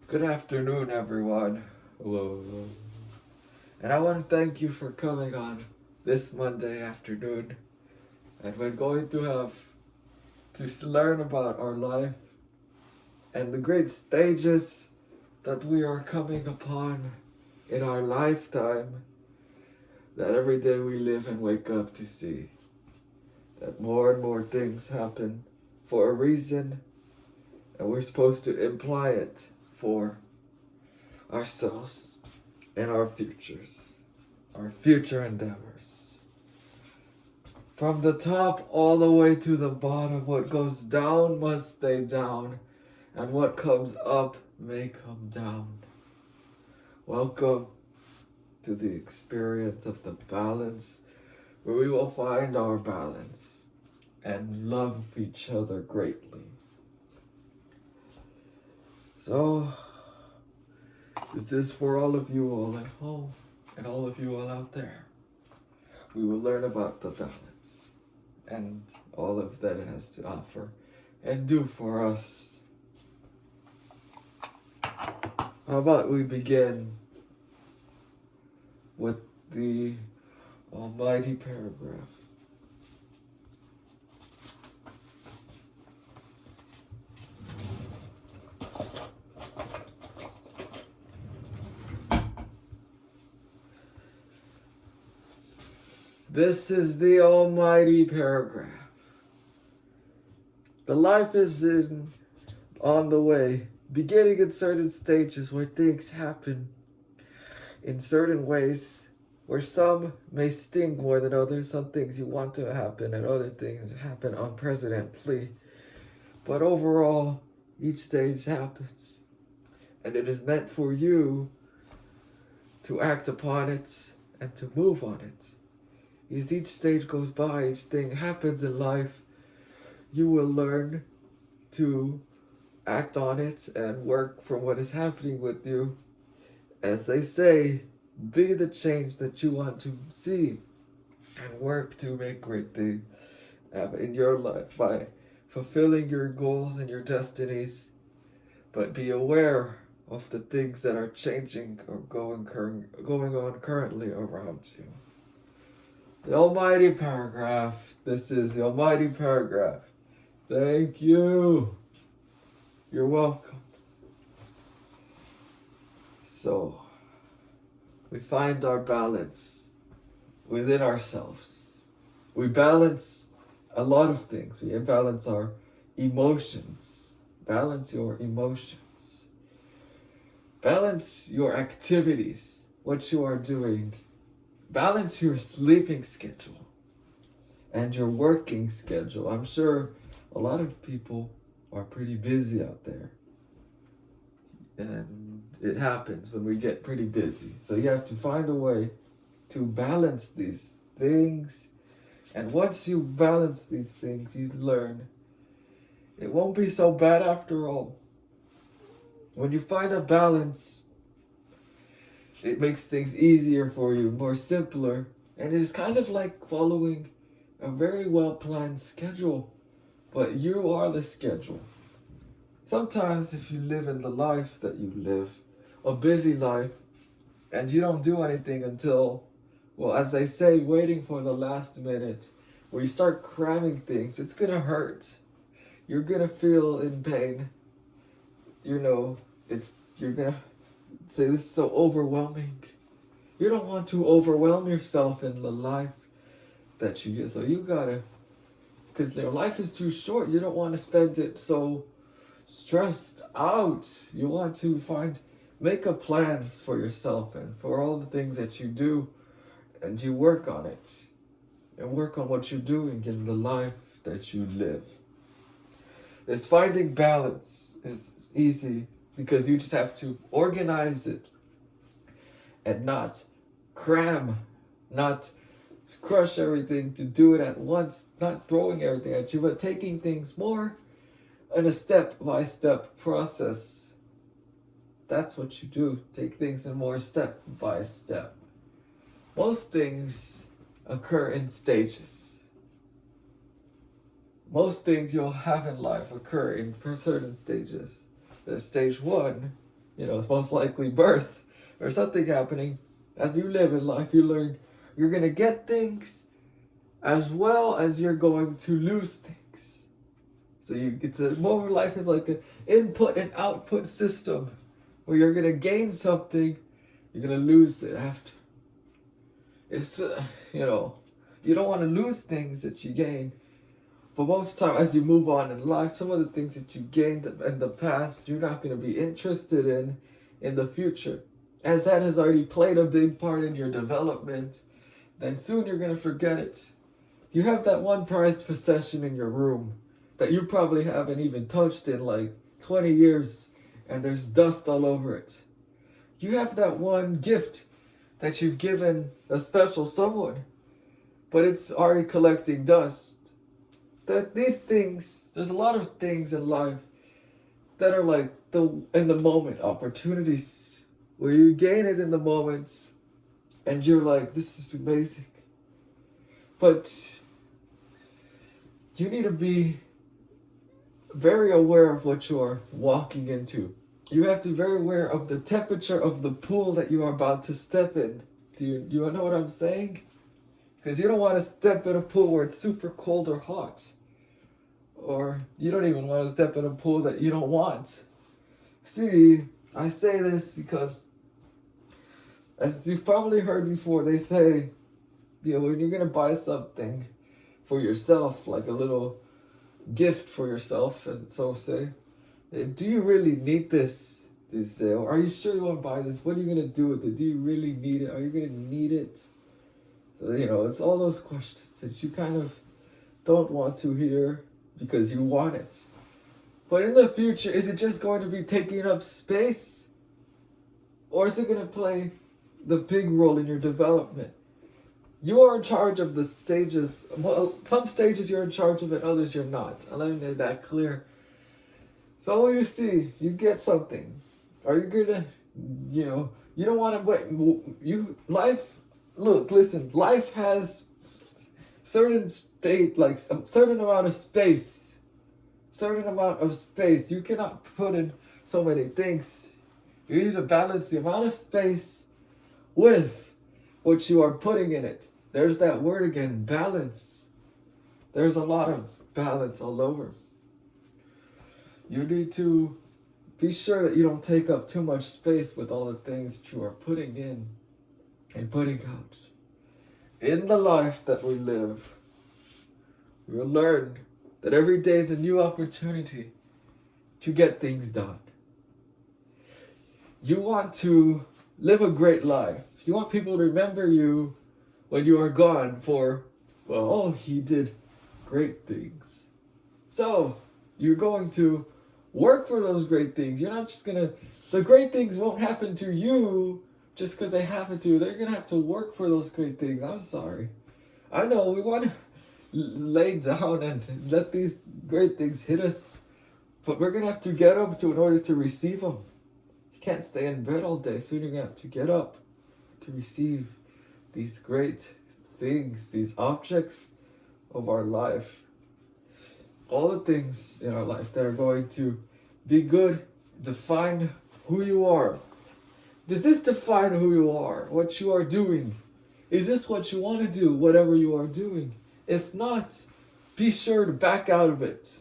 Good afternoon, everyone. Hello. And I want to thank you for coming on this Monday afternoon. And we're going to have to learn about our life and the great stages that we are coming upon in our lifetime, that every day we live and wake up to see that more and more things happen for a reason, and we're supposed to imply it for ourselves and our futures, our future endeavors. From the top all the way to the bottom, what goes down must stay down, and what comes up may come down. Welcome to the experience of the balance, where we will find our balance and love each other greatly. So, this is for all of you all at home and all of you all out there. We will learn about the balance and all of that it has to offer and do for us. How about we begin with the almighty paragraph. This is the almighty paragraph. The life is on the way, beginning in certain stages where things happen in certain ways, where some may sting more than others. Some things you want to happen and other things happen unprecedentedly. But overall, each stage happens. And it is meant for you to act upon it and to move on it. As each stage goes by, each thing happens in life, you will learn to act on it and work from what is happening with you. As they say, be the change that you want to see and work to make great things in your life by fulfilling your goals and your destinies. But be aware of the things that are changing or going on currently around you. The almighty paragraph. This is the almighty paragraph. Thank you. You're welcome. So, we find our balance within ourselves. We balance a lot of things. We balance our emotions. Balance your emotions. Balance your activities, what you are doing. Balance your sleeping schedule and your working schedule. I'm sure a lot of people are pretty busy out there. And it happens when we get pretty busy. So you have to find a way to balance these things. And once you balance these things, you learn it won't be so bad after all. When you find a balance, it makes things easier for you, more simpler. And it is kind of like following a very well-planned schedule. But you are the schedule. Sometimes if you live in the life that you live, a busy life, and you don't do anything until, well, as they say, waiting for the last minute, where you start cramming things, it's gonna hurt. You're gonna feel in pain. You're gonna say, this is so overwhelming. You don't want to overwhelm yourself in the life that you get. So you gotta, because your life is too short. You don't want to spend it so stressed out. You want to make a plans for yourself and for all the things that you do, and you work on it. And work on what you're doing in the life that you live. It's finding balance is easy because you just have to organize it and not cram, not crush everything, to do it at once, not throwing everything at you, but taking things more in a step-by-step process. That's what you do. Take things in more step by step. Most things occur in stages. Most things you'll have in life occur in certain stages. There's stage 1, most likely birth or something happening. As you live in life, you learn you're going to get things as well as you're going to lose things. So more life is like an input and output system where you're going to gain something, you're going to lose it after. It's, you don't want to lose things that you gain. But most of the time, as you move on in life, some of the things that you gained in the past, you're not going to be interested in the future. As that has already played a big part in your development, then soon you're going to forget it. You have that one prized possession in your room that you probably haven't even touched in like 20 years, and there's dust all over it. You have that one gift that you've given a special someone, but it's already collecting dust. There's a lot of things in life that are like in the moment opportunities where you gain it in the moment and you're like, this is amazing. But you need to be very aware of what you're walking into. You have to be very aware of the temperature of the pool that you are about to step in. Do you know what I'm saying? Because you don't want to step in a pool where it's super cold or hot. Or you don't even want to step in a pool that you don't want. See, I say this because, as you've probably heard before, they say, when you're going to buy something for yourself, like a little gift for yourself, as it so say, do you really need this? They say, or are you sure you want to buy this? What are you going to do with it? Do you really need it? Are you going to need it? So, it's all those questions that you kind of don't want to hear because you want it. But in the future, is it just going to be taking up space? Or is it going to play the big role in your development? You are in charge of the stages. Well, some stages you're in charge of and others you're not. I'll let me make that clear. So when you see, you get something. Are you gonna, you don't want to wait. Life has certain like a certain amount of space. You cannot put in so many things. You need to balance the amount of space with what you are putting in it. There's that word again, balance. There's a lot of balance all over. You need to be sure that you don't take up too much space with all the things that you are putting in and putting out. In the life that we live, we will learn that every day is a new opportunity to get things done. You want to live a great life. You want people to remember you when you are gone for, he did great things. So, you're going to work for those great things. You're not just the great things won't happen to you just because they happen to you. They're going to have to work for those great things. I'm sorry. I know we want to lay down and let these great things hit us, but we're going to have to get up in order to receive them. You can't stay in bed all day. Soon you're going to have to get up to receive these great things, these objects of our life. All the things in our life that are going to be good, define who you are. Does this define who you are, what you are doing? Is this what you want to do, whatever you are doing? If not, be sure to back out of it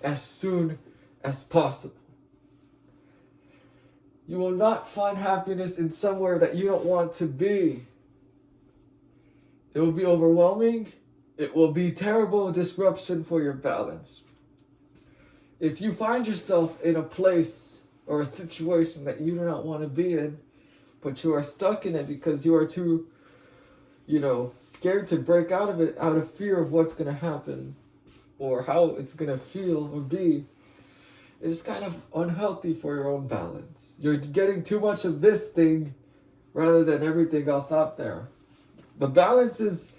as soon as possible. You will not find happiness in somewhere that you don't want to be. It will be overwhelming. It will be terrible disruption for your balance. If you find yourself in a place or a situation that you do not want to be in, but you are stuck in it because you are too, scared to break out of it out of fear of what's going to happen or how it's going to feel or be, it's kind of unhealthy for your own balance. You're getting too much of this thing rather than everything else out there. The balance is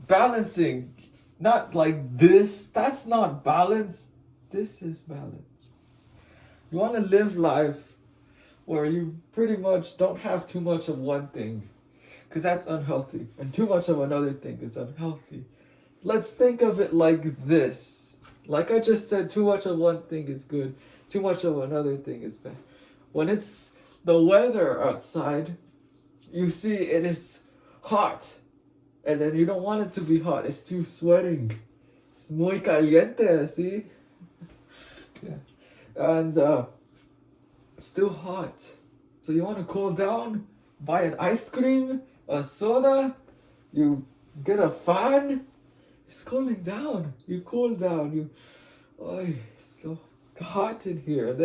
balancing, not like this. That's not balance. This is balance. You want to live life where you pretty much don't have too much of one thing, because that's unhealthy, and too much of another thing is unhealthy. Let's think of it like this. Like I just said, too much of one thing is good, too much of another thing is bad. When it's the weather outside, you see it is hot. And then you don't want it to be hot. It's too sweating. It's muy caliente, see? Yeah. And it's too hot. So you want to cool down? Buy an ice cream, a soda, you get a fan. It's cooling down. You cool down. It's so hot in here. And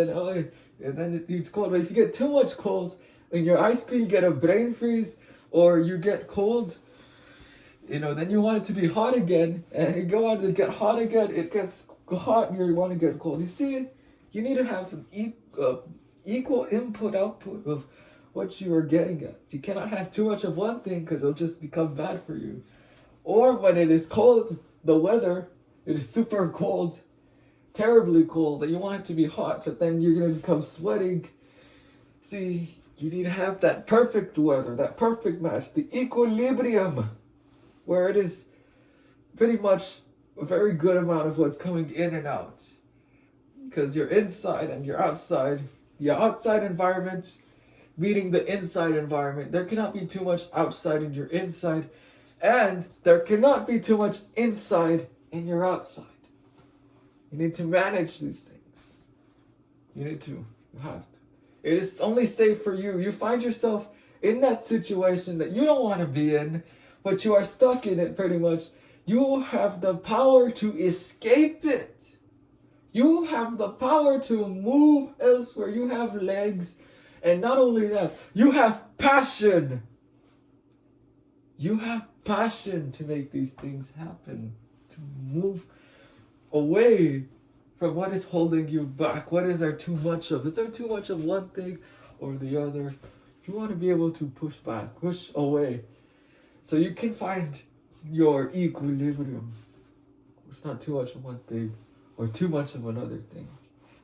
then it's cold. But if you get too much cold in your ice cream, you get a brain freeze, or you get cold, then you want it to be hot again, and you go out to get hot again, it gets hot and you want to get cold. You see, you need to have an equal input-output of what you are getting at. You cannot have too much of one thing because it'll just become bad for you. Or when it is cold, the weather, it is super cold, terribly cold, that you want it to be hot, but then you're going to become sweating. See, you need to have that perfect weather, that perfect match, the equilibrium, where it is pretty much a very good amount of what's coming in and out. Because you're inside and you're outside. The outside environment meeting the inside environment. There cannot be too much outside in your inside. And there cannot be too much inside in your outside. You need to manage these things. You need to. You have to. It is only safe for you. You find yourself in that situation that you don't want to be in, but you are stuck in it pretty much. You have the power to escape it. You have the power to move elsewhere. You have legs. And not only that, you have passion. You have passion to make these things happen. To move away from what is holding you back. What is there too much of? Is there too much of one thing or the other? You want to be able to push back, push away. So you can find your equilibrium. It's not too much of one thing or too much of another thing.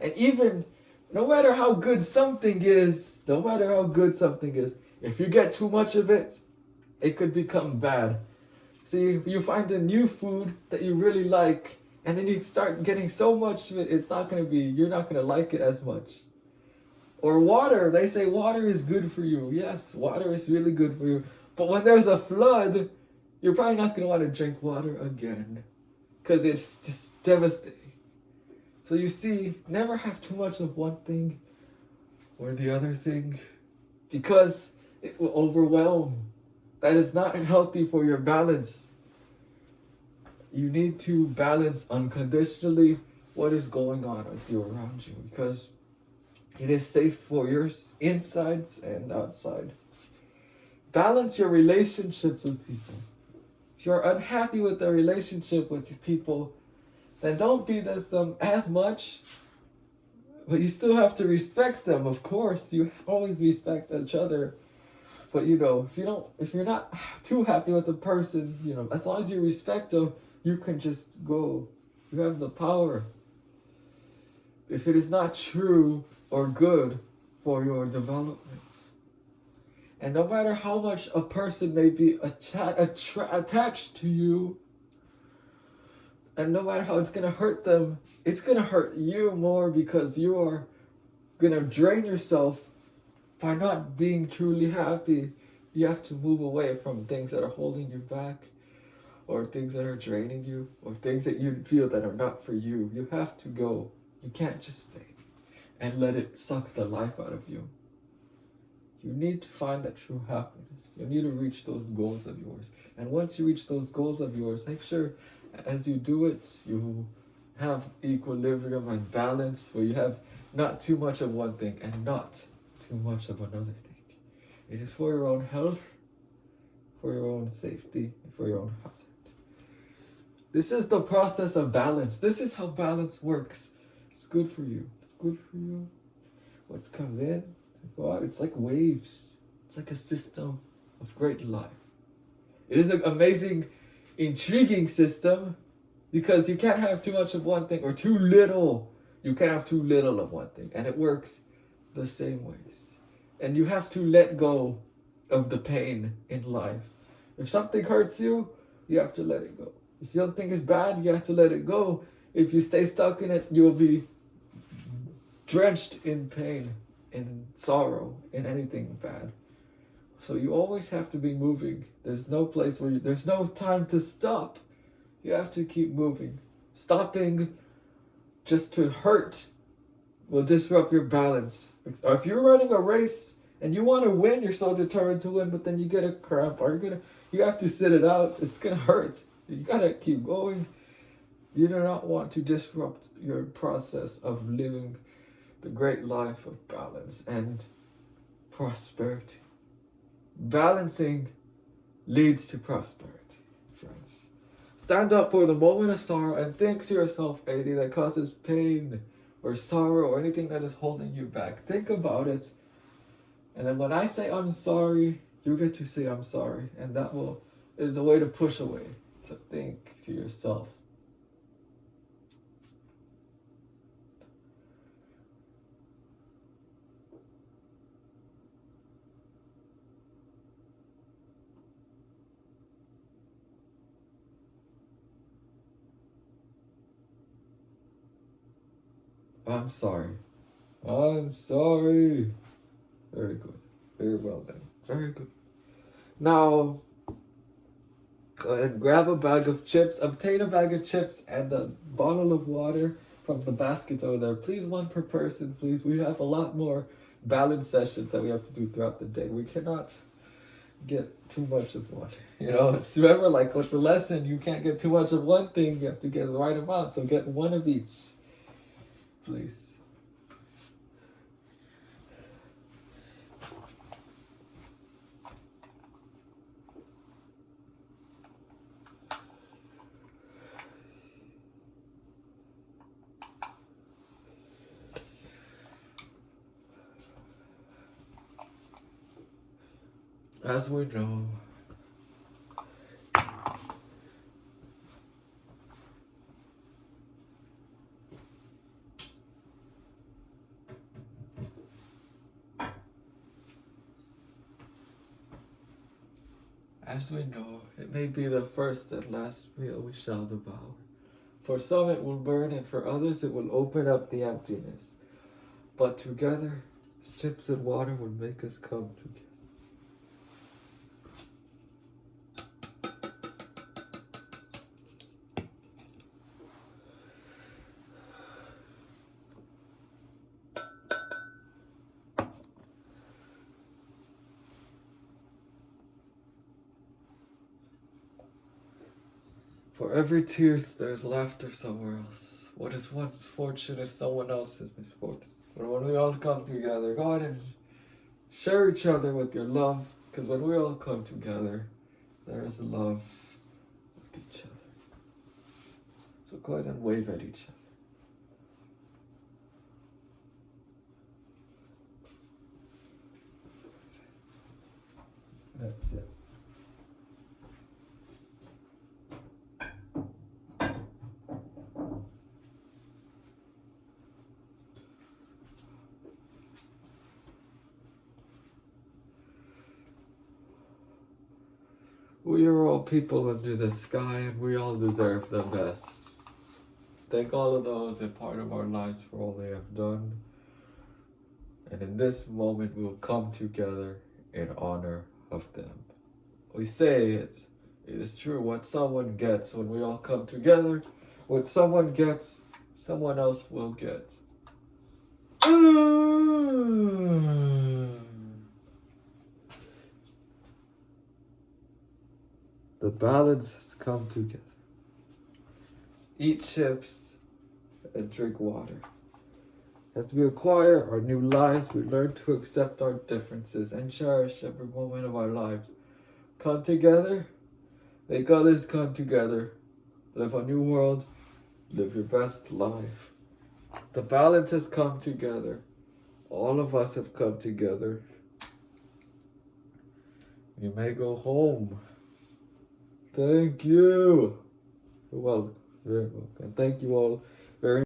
And even no matter how good something is, if you get too much of it, it could become bad. See, you find a new food that you really like, and then you start getting so much of it, you're not going to like it as much. Or water, they say water is good for you. Yes, water is really good for you. But when there's a flood, you're probably not going to want to drink water again, because it's just devastating. So you see, never have too much of one thing or the other thing, because it will overwhelm. That is not healthy for your balance. You need to balance unconditionally what is going on with you around you, because it is safe for your insides and outside. Balance your relationships with people. If you're unhappy with the relationship with people, then don't be with them as much. But you still have to respect them, of course. You always respect each other. But if you're not too happy with the person, as long as you respect them, you can just go. You have the power. If it is not true or good for your development. And no matter how much a person may be attached to you, and no matter how it's going to hurt them, it's going to hurt you more, because you are going to drain yourself by not being truly happy. You have to move away from things that are holding you back, or things that are draining you, or things that you feel that are not for you. You have to go. You can't just stay and let it suck the life out of you. You need to find that true happiness. You need to reach those goals of yours. And once you reach those goals of yours, make sure as you do it, you have equilibrium and balance, where you have not too much of one thing and not too much of another thing. It is for your own health, for your own safety, and for your own hazard. This is the process of balance. This is how balance works. It's good for you. It's good for you. What comes in, go out. It's like waves. It's like a system of great life. It is an amazing, intriguing system, because you can't have too much of one thing or too little. You can't have too little of one thing, and it works the same ways. And you have to let go of the pain in life. If something hurts you, you have to let it go. If you don't think it's bad, you have to let it go. If you stay stuck in it, you'll be drenched in pain. in sorrow, in anything bad. So you always have to be moving. There's no place where there's no time to stop. You have to keep moving. Stopping just to hurt will disrupt your balance. If you're running a race and you want to win, you're so determined to win, but then you get a cramp, you have to sit it out. It's gonna hurt. You gotta keep going. You do not want to disrupt your process of living the great life of balance and prosperity. Balancing leads to prosperity, friends. Stand up for the moment of sorrow and think to yourself anything that causes pain or sorrow or anything that is holding you back. Think about it. And then when I say I'm sorry, you get to say I'm sorry. And that is a way to push away. So think to yourself. I'm sorry. I'm sorry. Very good. Very well done. Very good. Now, go ahead and grab a bag of chips. Obtain a bag of chips and a bottle of water from the baskets over there. Please, one per person, please. We have a lot more balance sessions that we have to do throughout the day. We cannot get too much of one. Remember, like with the lesson, you can't get too much of one thing. You have to get the right amount. So get one of each. Please. As we know, it may be the first and last meal we shall devour. For some it will burn, and for others it will open up the emptiness. But together, chips and water will make us come together. For every tear, there's laughter somewhere else. What is one's fortune is someone else's misfortune. But when we all come together, go ahead and share each other with your love. Because when we all come together, there is love with each other. So go ahead and wave at each other. That's it. We are all people under the sky, and we all deserve the best. Thank all of those in part of our lives for all they have done. And in this moment, we will come together in honor of them. We say it is true. What someone gets when we all come together, what someone gets, someone else will get. The balance has come together. Eat chips and drink water. As we acquire our new lives, we learn to accept our differences and cherish every moment of our lives. Come together, make others come together. Live a new world, live your best life. The balance has come together. All of us have come together. You may go home. Thank you. You're welcome. Very welcome. Thank you all very much.